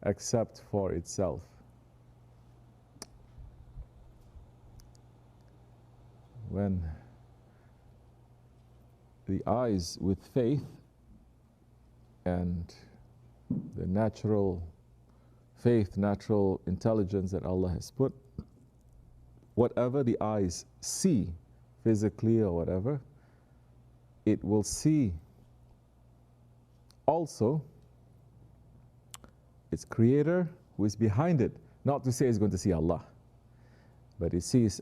except for itself. When the eyes with faith and the natural faith, natural intelligence that Allah has put, whatever the eyes see, physically or whatever, it will see also its creator who is behind it. Not to say it's going to see Allah, but it sees,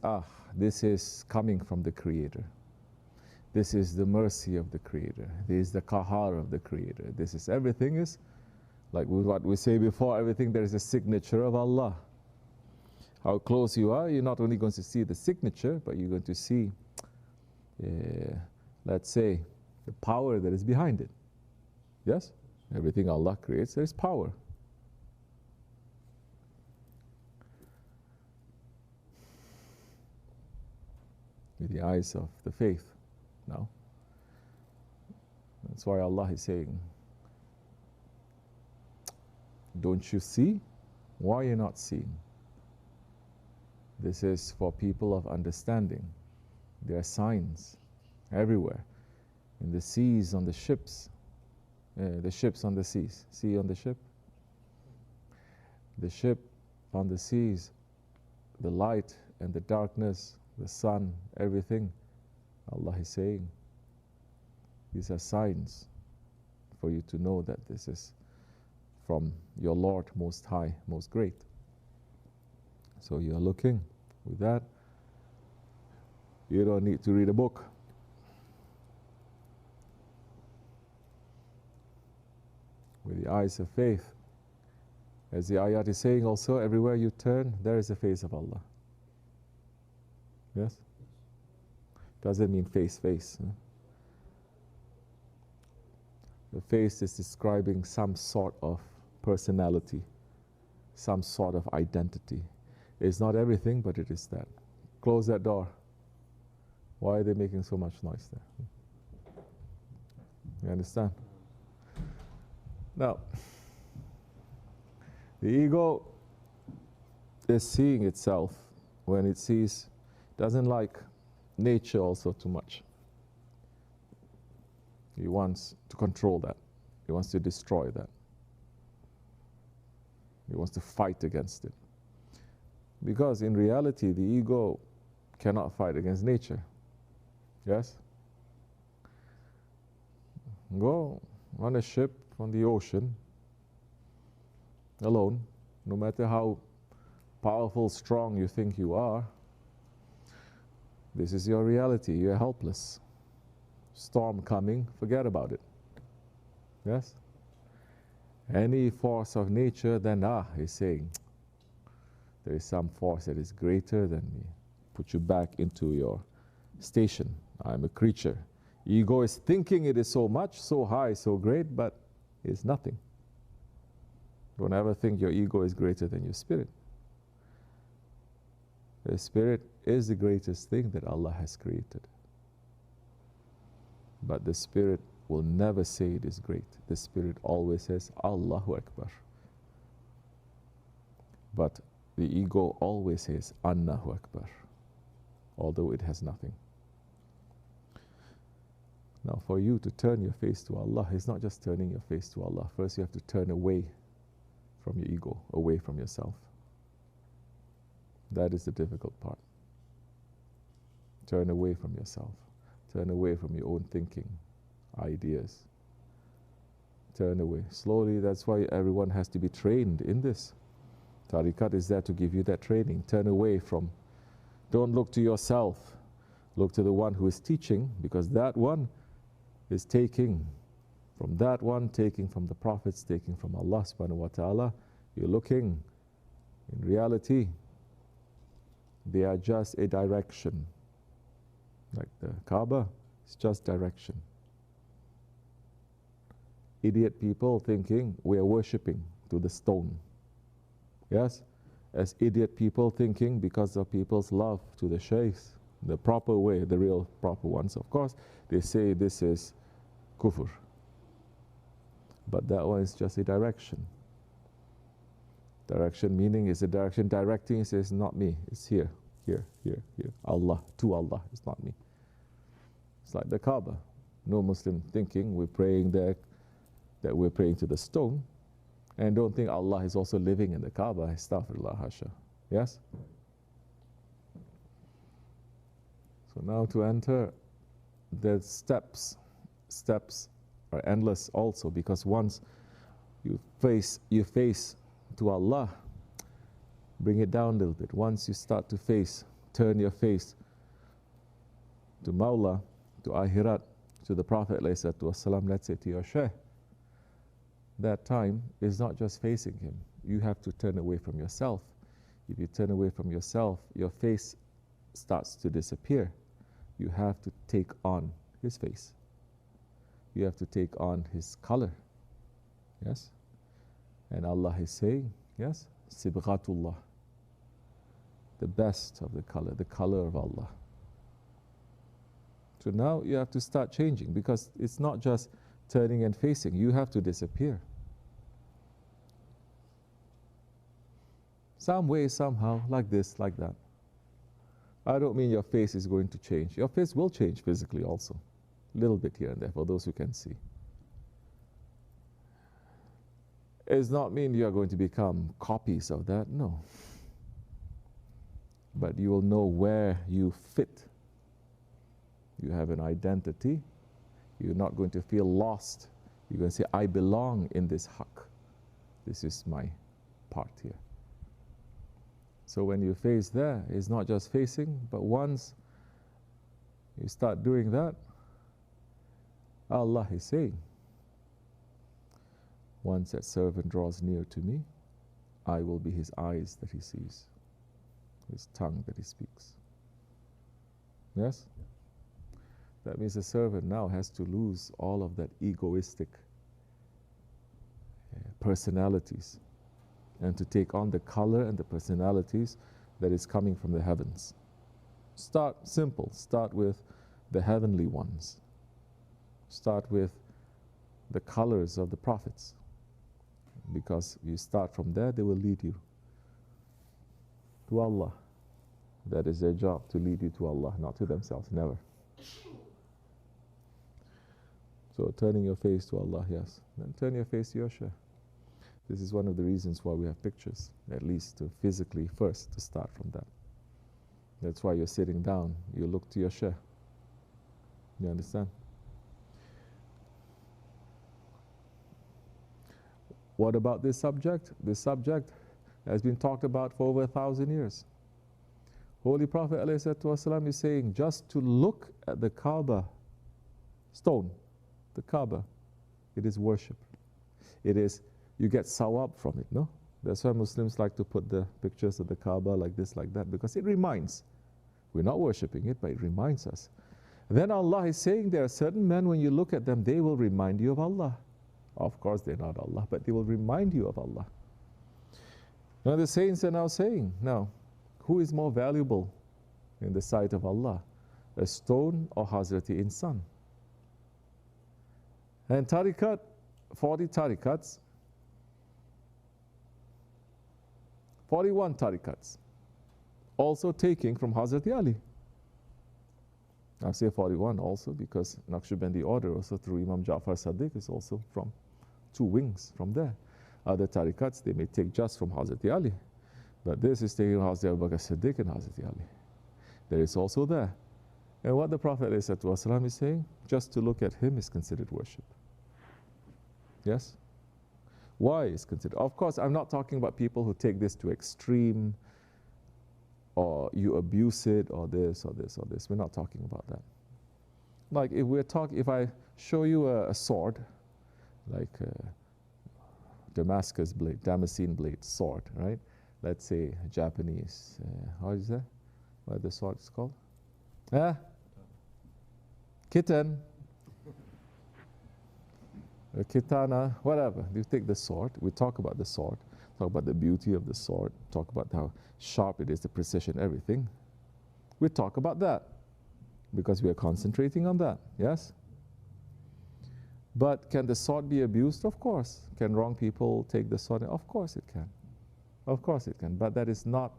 this is coming from the creator. This is the mercy of the creator. This is the qahar of the creator. This is, everything is, like what we say before, everything there is a signature of Allah. How close you are, you're not only going to see the signature, but you're going to see, let's say, the power that is behind it. Yes? Everything Allah creates, there is power. With the eyes of the faith now. That's why Allah is saying, don't you see? Why are you not seeing? This is for people of understanding. There are signs everywhere. In the seas, on the ships on the seas. Sea on the ship? The ship on the seas, the light and the darkness, the sun, everything. Allah is saying, these are signs for you to know that this is from your Lord Most High, Most Great. So you are looking with that. You don't need to read a book. With the eyes of faith, as the ayat is saying also, everywhere you turn, there is the face of Allah. Yes? Doesn't mean face. Huh? The face is describing some sort of personality, some sort of identity. It's not everything, but it is that. Close that door. Why are they making so much noise there? You understand? Now, the ego is seeing itself when it sees, doesn't like nature also too much. He wants to control that. He wants to destroy that. He wants to fight against it. Because in reality, the ego cannot fight against nature. Yes? Go on a ship on the ocean, alone, no matter how powerful, strong you think you are, this is your reality. You're helpless. Storm coming, forget about it. Yes? Any force of nature, then he's saying, there is some force that is greater than me. Put you back into your station. I'm a creature. Ego is thinking it is so much, so high, so great, but it's nothing. Don't ever think your ego is greater than your spirit. The spirit is the greatest thing that Allah has created. But the spirit will never say it is great. The spirit always says, Allahu Akbar. But the ego always says, Allahu Akbar, although it has nothing. Now, for you to turn your face to Allah, it's not just turning your face to Allah. First, you have to turn away from your ego, away from yourself. That is the difficult part. Turn away from yourself. Turn away from your own thinking, ideas. Turn away. Slowly, that's why everyone has to be trained in this. Tariqat is there to give you that training. Turn away from, don't look to yourself. Look to the one who is teaching, because that one is taking from that one, taking from the prophets, taking from Allah subhanahu wa ta'ala. You're looking, in reality, they are just a direction. Like the Kaaba, it's just direction. Idiot people thinking we are worshipping to the stone. Yes? As idiot people thinking because of people's love to the shaykhs, the proper way, the real proper ones, of course, they say this is kufr. But that one is just a direction. Direction meaning is the direction directing. It says, not me, it's here, here, here, here. Allah, to Allah, it's not me. It's like the Kaaba. No Muslim thinking we're praying there, that we're praying to the stone, and don't think Allah is also living in the Kaaba. Astaghfirullah, hasha. Yes? So now to enter, the steps are endless also, because once you face to Allah, bring it down a little bit. Once you start to turn your face to Mawla, to Ahirat, to the Prophet ﷺ, let's say to your Shaykh, that time is not just facing him. You have to turn away from yourself. If you turn away from yourself, your face starts to disappear. You have to take on his face. You have to take on his color. Yes? And Allah is saying, yes, Sibghatullah, the best of the color of Allah. So now you have to start changing, because it's not just turning and facing. You have to disappear. Some way, somehow, like this, like that. I don't mean your face is going to change. Your face will change physically also. A little bit here and there for those who can see. It does not mean you are going to become copies of that, no. But you will know where you fit. You have an identity. You're not going to feel lost. You're going to say, I belong in this haqq. This is my part here. So when you face there, it's not just facing, but once you start doing that, Allah is saying, once that servant draws near to me, I will be his eyes that he sees, his tongue that he speaks. Yes? That means the servant now has to lose all of that egoistic personalities and to take on the color and the personalities that is coming from the heavens. Start simple. Start with the heavenly ones. Start with the colors of the prophets. Because you start from there, they will lead you to Allah. That is their job, to lead you to Allah, not to themselves, never. So turning your face to Allah, yes. Then turn your face to your Shaykh. This is one of the reasons why we have pictures, at least to physically first, to start from that. That's why you're sitting down, you look to your Shaykh. You understand? What about this subject? This subject has been talked about for over 1,000 years. Holy Prophet ﷺ is saying, just to look at the Kaaba stone, the Kaaba, it is worship. It is, you get sawab from it, no? That's why Muslims like to put the pictures of the Kaaba like this, like that, because it reminds. We're not worshipping it, but it reminds us. Then Allah is saying there are certain men, when you look at them, they will remind you of Allah. Of course, they're not Allah, but they will remind you of Allah. Now the saints are now saying, now, who is more valuable in the sight of Allah? A stone or Hazrati Insan? And tariqat, 40 tariqats, 41 tariqats, also taking from Hazrati Ali. I say 41 also because Nakshibendi order also through Imam Ja'far Sadiq is also from 2 wings from there. Other tariqats they may take just from Hazrati Ali, but this is taking Hazrati Abu Bakr Siddiq and Hazrati Ali. There is also there. And what the Prophet ﷺ is saying, just to look at him is considered worship. Yes? Why is considered? Of course, I'm not talking about people who take this to extreme, or you abuse it, or this, or this, or this. We're not talking about that. Like if I show you a sword, like a Damascus blade, Damascene blade sword, right? Let's say Japanese, how is that? What the sword is called? Kitten. A kitana, whatever. You take the sword, we talk about the sword, talk about the beauty of the sword, talk about how sharp it is, the precision, everything. We talk about that because we are concentrating on that, yes? But can the sword be abused? Of course. Can wrong people take the sword? Of course it can. Of course it can, but that is not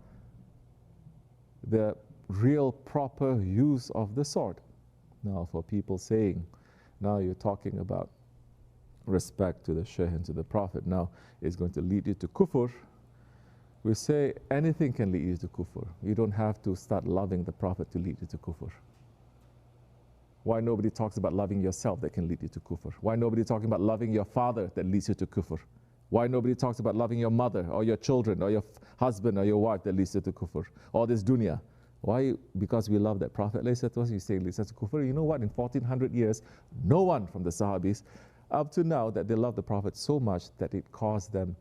the real proper use of the sword. Now, for people saying, now you're talking about respect to the Shaykh and to the Prophet, now it's going to lead you to kufr. We say anything can lead you to kufr. You don't have to start loving the Prophet to lead you to kufr. Why nobody talks about loving yourself that can lead you to kufr? Why nobody talking about loving your father that leads you to kufr? Why nobody talks about loving your mother or your children or your husband or your wife that leads you to kufr? Or this dunya. Why? Because we love that Prophet. You say it leads us to kufr. You know what? In 1400 years, no one from the Sahabis up to now that they love the Prophet so much that it caused them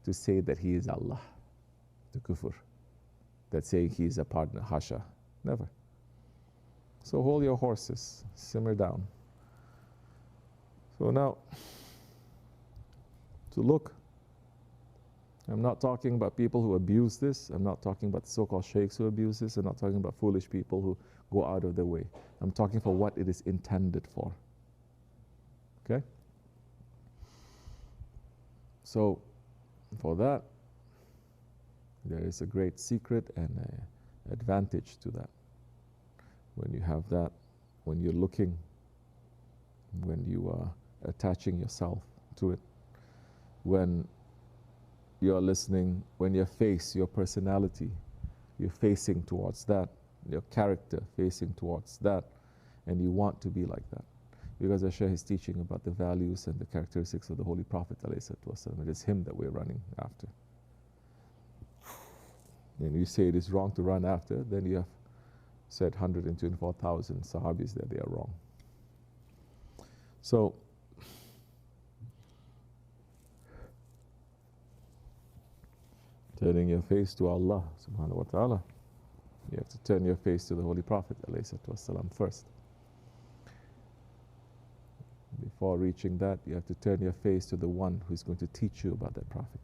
to say that he is Allah, to kufr. That saying he is a partner, hasha. Never. So hold your horses, simmer down. So now, to look, I'm not talking about people who abuse this. I'm not talking about so-called sheikhs who abuse this. I'm not talking about foolish people who go out of their way. I'm talking for what it is intended for. Okay? So, for that, there is a great secret and an advantage to that. When you have that, when you're looking, when you are attaching yourself to it, when you're listening, when your face, your personality, you're facing towards that, your character facing towards that, and you want to be like that. Because the Shaykh is teaching about the values and the characteristics of the Holy Prophet ﷺ. It is him that we're running after. And you say it is wrong to run after, then you have said 124,000 Sahabis that they are wrong. So, turning your face to Allah subhanahu wa ta'ala, you have to turn your face to the Holy Prophet ﷺ first. Before reaching that, you have to turn your face to the one who is going to teach you about that Prophet.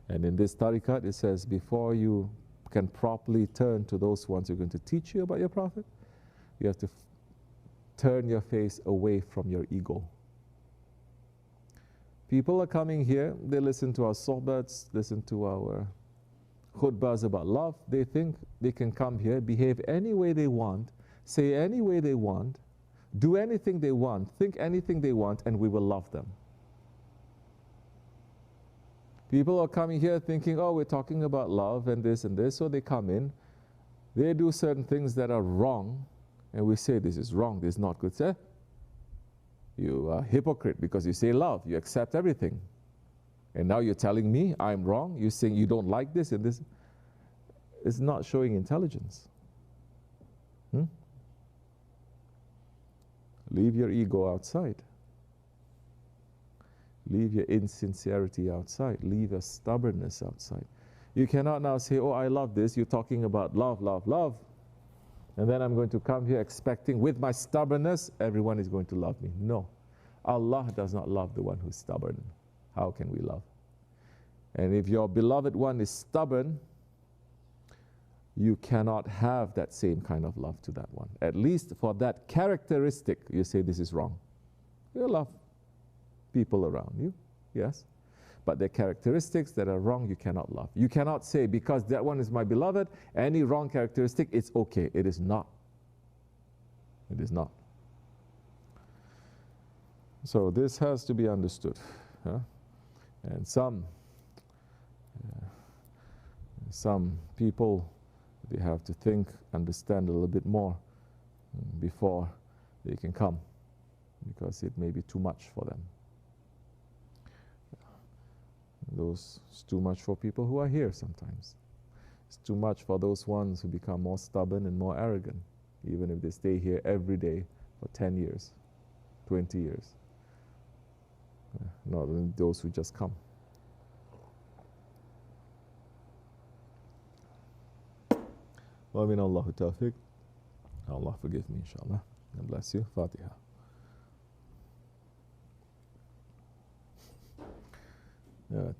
And in this tariqat, it says, before you can properly turn to those ones who are going to teach you about your Prophet, you have to turn your face away from your ego. People are coming here, they listen to our sohbets, listen to our khutbahs about love. They think they can come here, behave any way they want, say any way they want, do anything they want, think anything they want, and we will love them. People are coming here thinking, oh, we're talking about love and this, so they come in, they do certain things that are wrong, and we say this is wrong, this is not good. Say, you are a hypocrite because you say love, you accept everything. And now you're telling me I'm wrong, you're saying you don't like this and this. It's not showing intelligence. Leave your ego outside. Leave your insincerity outside. Leave your stubbornness outside. You cannot now say, oh, I love this. You're talking about love, love, love. And then I'm going to come here expecting with my stubbornness, everyone is going to love me. No. Allah does not love the one who's stubborn. How can we love? And if your beloved one is stubborn, you cannot have that same kind of love to that one. At least for that characteristic, you say this is wrong. You love people around you, yes. But the characteristics that are wrong, you cannot love. You cannot say, because that one is my beloved, any wrong characteristic, it's okay. It is not. It is not. So this has to be understood. And some people, they have to think, understand a little bit more before they can come, because it may be too much for them. It's too much for people who are here sometimes. It's too much for those ones who become more stubborn and more arrogant, even if they stay here every day for 10 years, 20 years. Not only those who just come. Wa min Allahu tawfiq. Allah forgive me, inshallah, and bless you. Fatiha. Yeah.